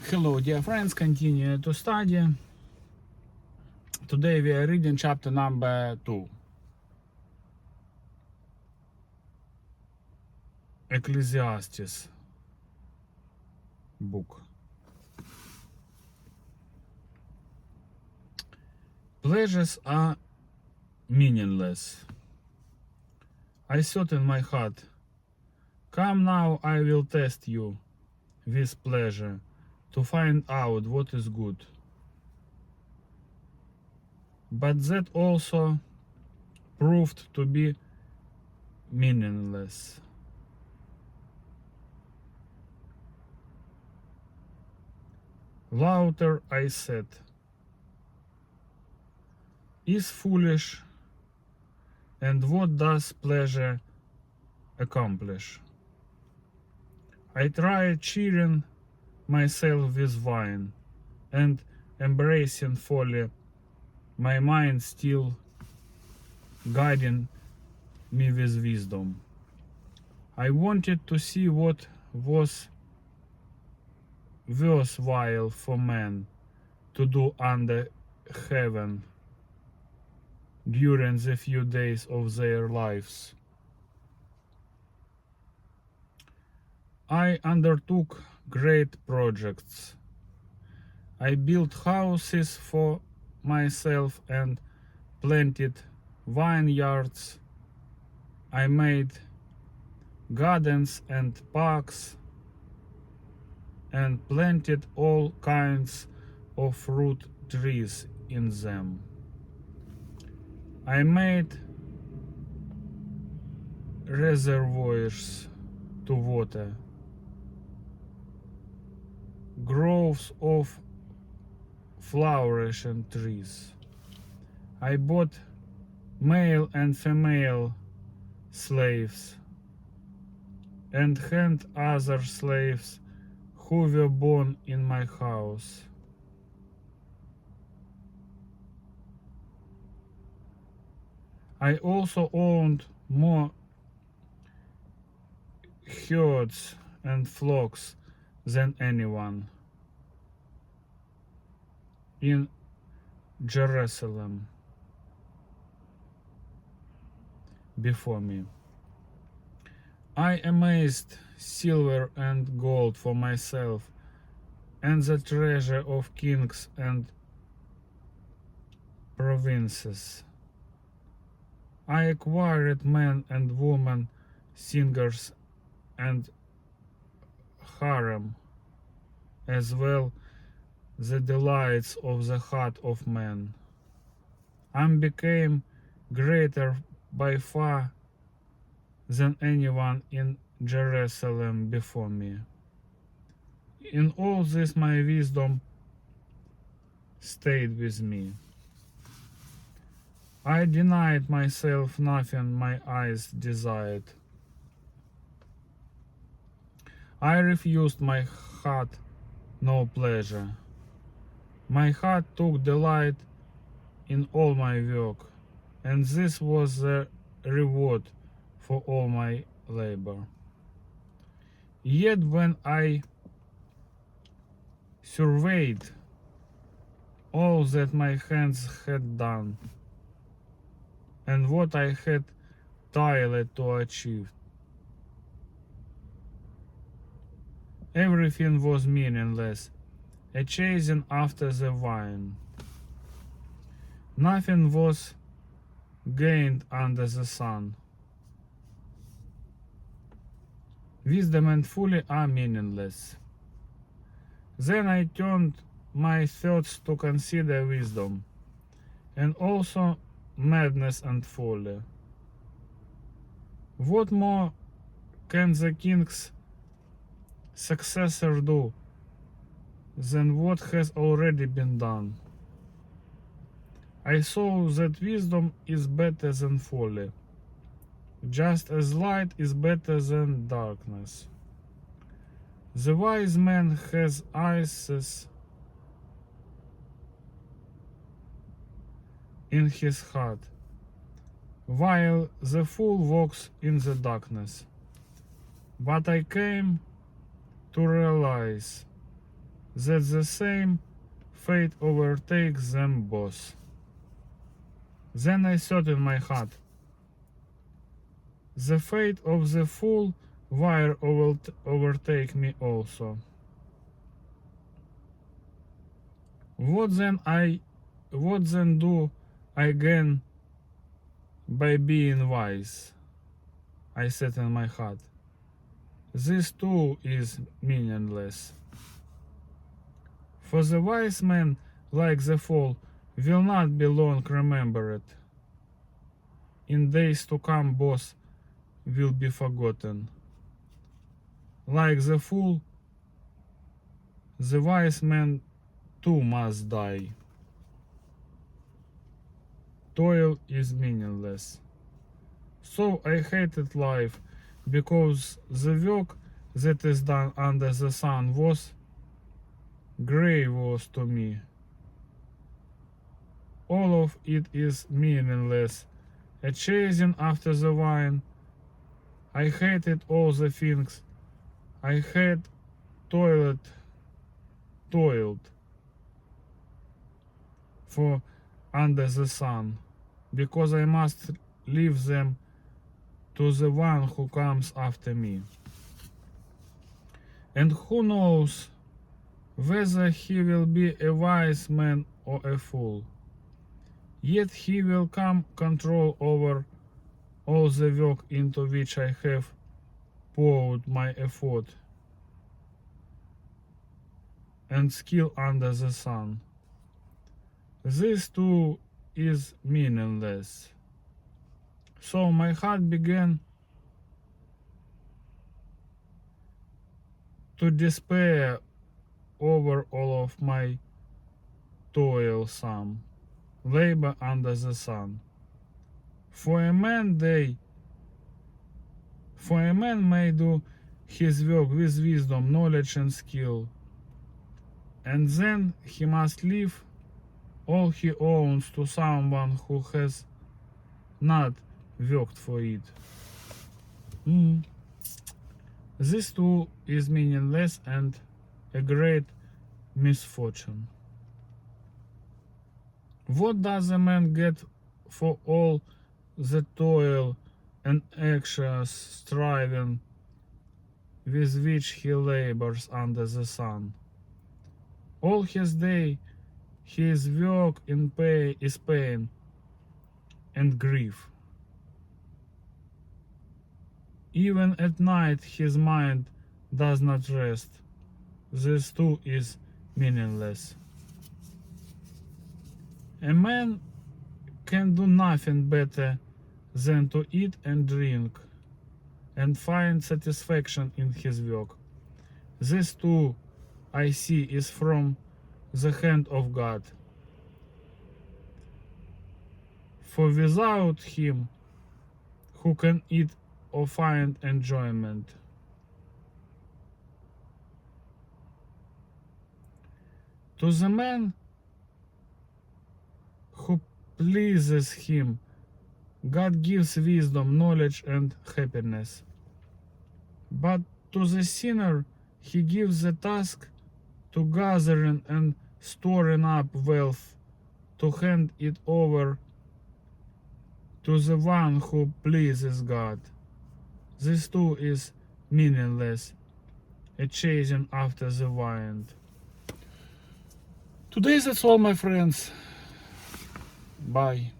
Hello dear friends, continue to study. Today we are reading chapter number 2. Ecclesiastes book. Pleasures are meaningless. I thought in my heart, come now, I will test you with pleasure to find out what is good. But that also proved to be meaningless. Louder I said, is foolish, and what does pleasure accomplish? I tried cheering myself with wine, and embracing folly, my mind still guiding me with wisdom. I wanted to see what was worthwhile for men to do under heaven during the few days of their lives. I undertook great projects. I built houses for myself and planted vineyards. I made gardens and parks and planted all kinds of fruit trees in them. I made reservoirs to water, groves of flourishing trees. I bought male and female slaves and had other slaves who were born in my house. I also owned more herds and flocks than anyone in Jerusalem before me. I amassed silver and gold for myself and the treasure of kings and provinces. I acquired men and women, singers and harem, as well the delights of the heart of man. I became greater by far than anyone in Jerusalem before me. In all this my wisdom stayed with me. I denied myself nothing my eyes desired. I refused my heart no pleasure. My heart took delight in all my work, and this was the reward for all my labor. Yet when I surveyed all that my hands had done, and what I had toiled to achieve, everything was meaningless, a chasing after the wine. Nothing was gained under the sun. Wisdom and folly are meaningless. Then I turned my thoughts to consider wisdom, and also madness and folly. What more can the king's successor do than what has already been done? I saw that wisdom is better than folly, just as light is better than darkness. The wise man has eyes in his heart, while the fool walks in the darkness. But I came to realize that the same fate overtakes them both. Then I thought in my heart, the fate of the fool will overtake me also. What then do I gain by being wise? I said in my heart. This too is meaningless. For the wise man, like the fool, will not be long remembered. In days to come both will be forgotten. Like the fool, the wise man too must die. Toil is meaningless. So I hated life, because the work that is done under the sun was grievous to me. All of it is meaningless. A chasing after the wine. I hated all the things I had toiled for under the sun, because I must leave them to the one who comes after me. And who knows whether he will be a wise man or a fool. Yet he will come control over all the work into which I have poured my effort and skill under the sun. This too is meaningless. So my heart began to despair over all of my toilsome labor under the sun. For a man may do his work with wisdom, knowledge and skill, and then he must leave all he owns to someone who has not worked for it. This too is meaningless and a great misfortune. What does a man get for all the toil and anxious striving with which he labors under the sun? All his day his work is pain and grief. Even at night his mind does not rest. This too is meaningless. A man can do nothing better than to eat and drink and find satisfaction in his work. This too, I see, is from the hand of God. For without him, who can eat or find enjoyment? To the man who pleases him, God gives wisdom, knowledge and happiness. But to the sinner he gives the task to gathering and storing up wealth, to hand it over to the one who pleases God. This too is meaningless, a chasing after the wind. Today that's all, my friends. Bye.